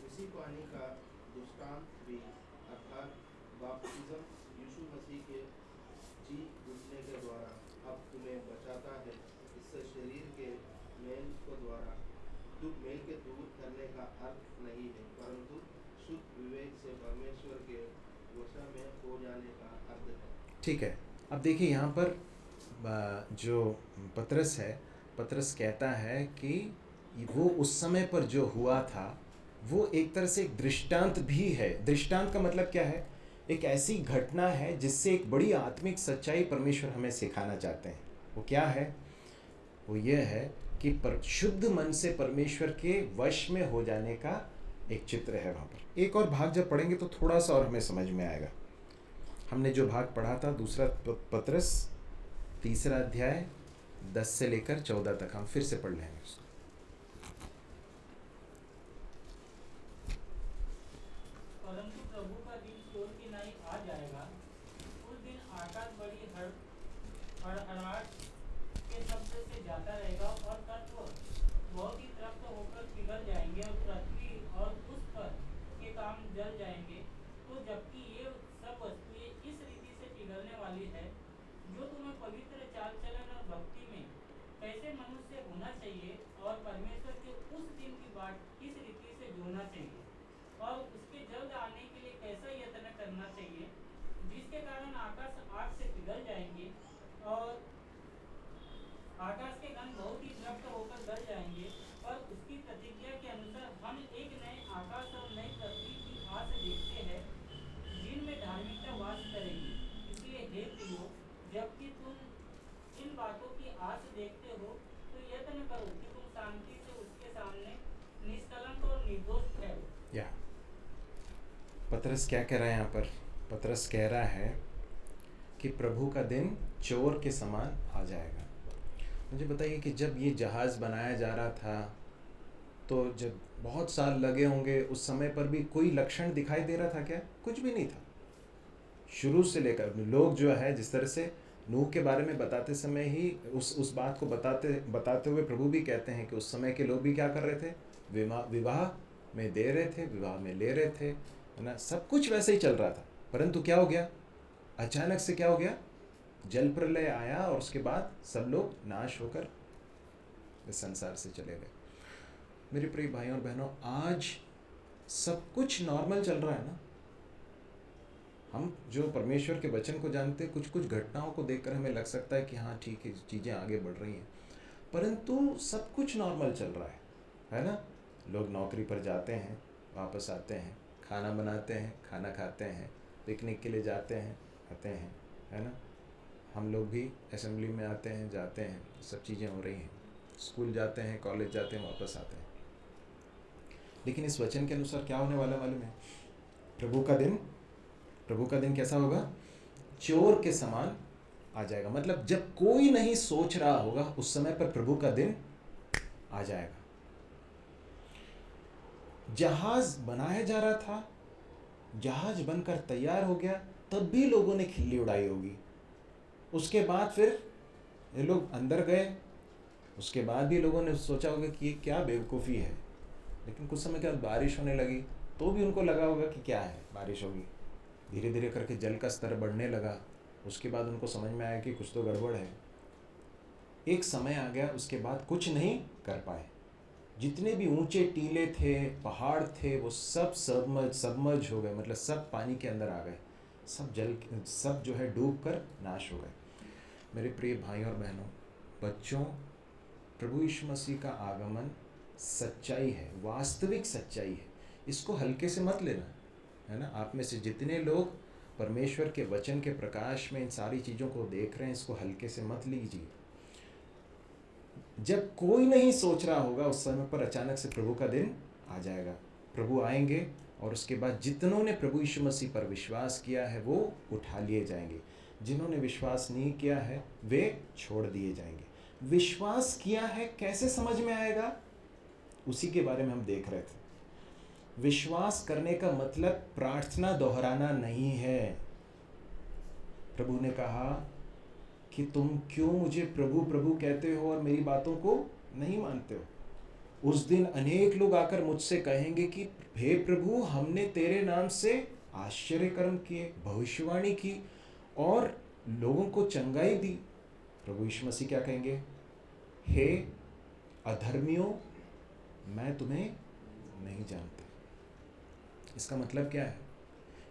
उसी पानी का दृष्टांत भी अर्थात बपतिस्मा यीशु मसीह के जी उठने के द्वारा अब तुम्हें बचाता है। इससे शरीर के मेल के दूर करने का अर्थ नहीं है, परंतु शुद्ध विवेक से परमेश्वर के वश में हो जाने का अर्थ है। ठीक है, अब देखिए यहाँ पर जो पतरस है, पतरस कहता है कि वो उस समय पर जो हुआ था वो एक तरह से एक दृष्टांत भी है। दृष्टांत का मतलब क्या है? एक ऐसी घटना है जिससे एक बड़ी आत्मिक सच्चाई परमेश्वर हमें सिखाना चाहते हैं। वो क्या है? वो ये है कि शुद्ध मन से परमेश्वर के वश में हो जाने का एक चित्र है। वहाँ पर एक और भाग जब पढ़ेंगे तो थोड़ा सा और हमें समझ में आएगा। हमने जो भाग पढ़ा था दूसरा पत्रस 3 अध्याय 10 से लेकर 14 तक, हम फिर से पढ़ लेंगे उसको। परंतु प्रभु का दिन चोर की नाई आ जाएगा। उस दिन आकाश बड़ी हड़हड़ाहट के शब्द से जाता रहेगा और तत्व बहुत ही तृप्त होकर पिघल जाएंगे और पृथ्वी और उस पर के काम जल जाएंगे। तो जबकि ये सब वस्तुएं इस रीति से पिघलने वाली है, जो तुम्हें पवित्र चाल चलन और भक्ति में कैसे मनुष्य होना चाहिए और परमेश्वर के उस दिन की बाट किस रीति से जोड़ना चाहिए और उसके जल्द आने के लिए कैसा यत्न करना चाहिए, जिसके कारण आकाश आग से पिघल जाएंगे और आकाश के गण बहुत ही तृप्त होकर गल जाएंगे, पर उसकी प्रतिज्ञा के अनुसार हम एक नए आकाश और नई पृथ्वी की आस देखते हैं जिनमें धार्मिकता वास करेगी। इसलिए हे प्रियो, जबकि तुम इन बातों की आस देखते हो तो यत्न करो कि तुम शांति से उसके सामने निष्कलंक और निर्दोष ठहरो। या पतरस क्या कह रहा है यहाँ पर? पतरस कह रहा है कि प्रभु का दिन चोर के समान आ जाएगा। मुझे बताइए कि जब ये जहाज़ बनाया जा रहा था तो जब बहुत साल लगे होंगे, उस समय पर भी कोई लक्षण दिखाई दे रहा था क्या? कुछ भी नहीं था। शुरू से लेकर लोग जो है, जिस तरह से नूह के बारे में बताते समय ही उस बात को बताते हुए प्रभु भी कहते हैं कि उस समय के लोग भी क्या कर रहे थे? विवाह में दे रहे थे, विवाह में ले रहे थे, है ना। सब कुछ वैसे ही चल रहा था, परंतु क्या हो गया? अचानक से क्या हो गया? जल प्रलय आया और उसके बाद सब लोग नाश होकर इस संसार से चले गए। मेरे प्रिय भाइयों और बहनों, आज सब कुछ नॉर्मल चल रहा है ना। हम जो परमेश्वर के वचन को जानते हैं, कुछ कुछ घटनाओं को देखकर हमें लग सकता है कि हाँ ठीक है, चीज़ें आगे बढ़ रही हैं, परंतु सब कुछ नॉर्मल चल रहा है ना। लोग नौकरी पर जाते हैं, वापस आते हैं, खाना बनाते हैं, खाना खाते हैं, पिकनिक के लिए जाते हैं, आते हैं, है ना। हम लोग भी असेंबली में आते हैं, जाते हैं, सब चीज़ें हो रही हैं, स्कूल जाते हैं, कॉलेज जाते हैं, वापस आते हैं। लेकिन इस वचन के अनुसार क्या होने वाला मालूम है? प्रभु का दिन कैसा होगा? चोर के समान आ जाएगा। मतलब जब कोई नहीं सोच रहा होगा, उस समय पर प्रभु का दिन आ जाएगा। जहाज बनाया जा रहा था, जहाज बनकर तैयार हो गया, तब भी लोगों ने खिल्ली उड़ाई होगी। उसके बाद फिर ये लोग अंदर गए, उसके बाद भी लोगों ने सोचा होगा कि ये क्या बेवकूफ़ी है। लेकिन कुछ समय के बाद बारिश होने लगी, तो भी उनको लगा होगा कि क्या है, बारिश होगी। धीरे धीरे करके जल का स्तर बढ़ने लगा, उसके बाद उनको समझ में आया कि कुछ तो गड़बड़ है। एक समय आ गया, उसके बाद कुछ नहीं कर पाए। जितने भी ऊंचे टीले थे, पहाड़ थे, वो सब सबमर्ज हो गए, मतलब सब पानी के अंदर आ गए, सब जो है डूब कर नाश हो गए। मेरे प्रिय भाइयों और बहनों, बच्चों, प्रभु यीशु मसीह का आगमन सच्चाई है, वास्तविक सच्चाई है। इसको हल्के से मत लेना, है ना। आप में से जितने लोग परमेश्वर के वचन के प्रकाश में इन सारी चीज़ों को देख रहे हैं, इसको हल्के से मत लीजिए। जब कोई नहीं सोच रहा होगा, उस समय पर अचानक से प्रभु का दिन आ जाएगा। प्रभु आएंगे और उसके बाद जितनों ने प्रभु यीशु मसीह पर विश्वास किया है वो उठा लिए जाएंगे, जिन्होंने विश्वास नहीं किया है वे छोड़ दिए जाएंगे। विश्वास किया है कैसे समझ में आएगा? उसी के बारे में हम देख रहे थे। विश्वास करने का मतलब प्रार्थना दोहराना नहीं है। प्रभु ने कहा कि तुम क्यों मुझे प्रभु प्रभु कहते हो और मेरी बातों को नहीं मानते हो। उस दिन अनेक लोग आकर मुझसे कहेंगे कि हे प्रभु, हमने तेरे नाम से आश्चर्य कर्म किए, भविष्यवाणी की और लोगों को चंगाई दी। प्रभु यीशु मसीह क्या कहेंगे? हे अधर्मियों, मैं तुम्हें नहीं जानता। इसका मतलब क्या है?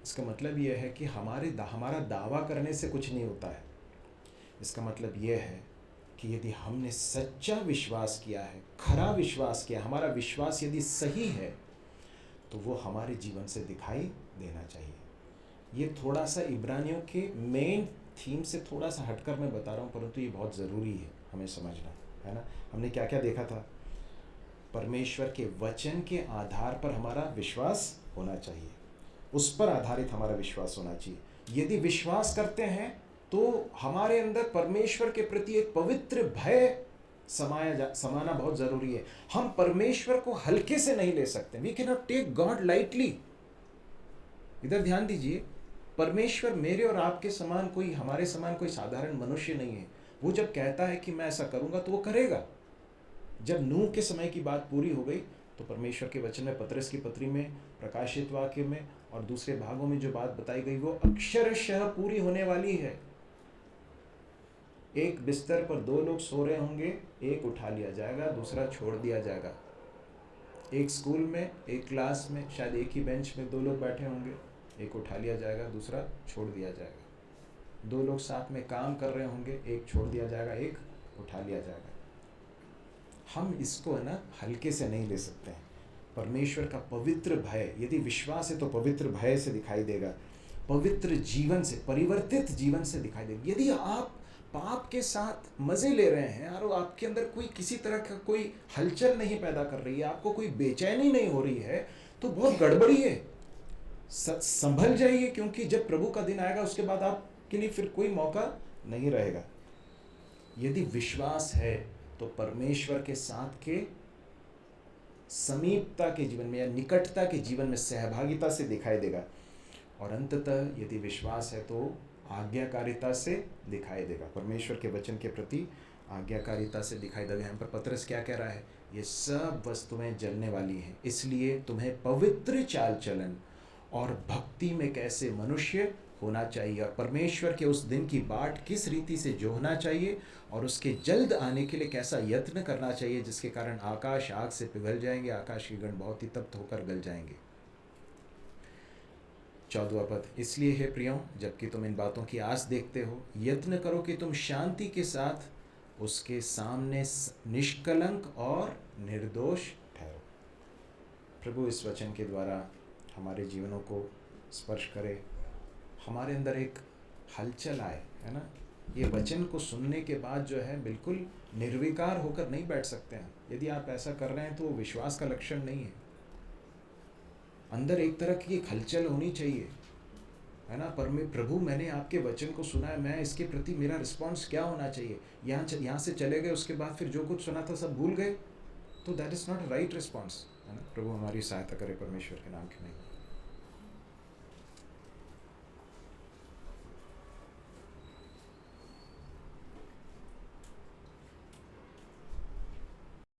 इसका मतलब यह है कि हमारा दावा करने से कुछ नहीं होता है। इसका मतलब यह है कि यदि हमने सच्चा विश्वास किया है, खरा विश्वास किया, हमारा विश्वास यदि सही है, तो वो हमारे जीवन से दिखाई देना चाहिए। ये थोड़ा सा इब्रानियों के मेन थीम से थोड़ा सा हटकर मैं बता रहा हूँ, परंतु ये बहुत ज़रूरी है हमें समझना, है ना। हमने क्या क्या देखा था? परमेश्वर के वचन के आधार पर हमारा विश्वास होना चाहिए, उस पर आधारित हमारा विश्वास होना चाहिए। यदि विश्वास करते हैं तो हमारे अंदर परमेश्वर के प्रति एक पवित्र भय समाना बहुत ज़रूरी है। हम परमेश्वर को हल्के से नहीं ले सकते। We can not take God lightly. इधर ध्यान दीजिए, परमेश्वर मेरे और आपके समान कोई, हमारे समान कोई साधारण मनुष्य नहीं है। वो जब कहता है कि मैं ऐसा करूँगा तो वो करेगा। जब नूह के समय की बात पूरी हो गई तो परमेश्वर के वचन में, पतरस की पत्री में, प्रकाशित वाक्य में और दूसरे भागों में जो बात बताई गई वो अक्षरशः पूरी होने वाली है। एक बिस्तर पर दो लोग सो रहे होंगे, एक उठा लिया जाएगा, दूसरा छोड़ दिया जाएगा। एक स्कूल में, एक क्लास में शायद एक ही बेंच में दो लोग बैठे होंगे, एक उठा लिया जाएगा, दूसरा छोड़ दिया जाएगा। दो लोग साथ में काम कर रहे होंगे, एक छोड़ दिया जाएगा, एक उठा लिया जाएगा। हम इसको है ना हल्के से नहीं ले सकते हैं। परमेश्वर का पवित्र भय, यदि विश्वास है तो पवित्र भय से दिखाई देगा, पवित्र जीवन से, परिवर्तित जीवन से दिखाई देगा। यदि आप पाप के साथ मजे ले रहे हैं और आपके अंदर कोई किसी तरह का कोई हलचल नहीं पैदा कर रही है, आपको कोई बेचैनी नहीं हो रही है, तो बहुत गड़बड़ी है। संभल जाइए, क्योंकि जब प्रभु का दिन आएगा उसके बाद आपके लिए फिर कोई मौका नहीं रहेगा। यदि विश्वास है तो परमेश्वर के साथ के समीपता के जीवन में या निकटता के जीवन में सहभागिता से दिखाई देगा, और अंततः यदि विश्वास है तो आज्ञाकारिता से दिखाई देगा। परमेश्वर के वचन के प्रति आज्ञाकारिता से दिखाई देगा। यहाँ पर पतरस क्या कह रहा है? ये सब वस्तुएं जलने वाली हैं, इसलिए तुम्हें पवित्र चाल चलन और भक्ति में कैसे मनुष्य होना चाहिए, और परमेश्वर के उस दिन की बाट किस रीति से जोहना चाहिए, और उसके जल्द आने के लिए कैसा यत्न करना चाहिए, जिसके कारण आकाश आग से पिघल जाएंगे, आकाश के गण बहुत ही तप्त होकर गल जाएंगे। 14वां पद, इसलिए हे प्रियों, जबकि तुम इन बातों की आस देखते हो, यत्न करो कि तुम शांति के साथ उसके सामने निष्कलंक और निर्दोष ठहरो। प्रभु इस वचन के द्वारा हमारे जीवनों को स्पर्श करे, हमारे अंदर एक हलचल आए, है ना। ये वचन को सुनने के बाद जो है बिल्कुल निर्विकार होकर नहीं बैठ सकते हैं। यदि आप ऐसा कर रहे हैं तो वो विश्वास का लक्षण नहीं है। अंदर एक तरह की एक हलचल होनी चाहिए, है ना। पर मैं प्रभु, मैंने आपके वचन को सुना है, मैं इसके प्रति मेरा रिस्पॉन्स क्या होना चाहिए। यहाँ से चले गए, उसके बाद फिर जो कुछ सुना था सब भूल गए, तो that is not right response, है ना। प्रभु हमारी सहायता करे, परमेश्वर के नाम के नहीं।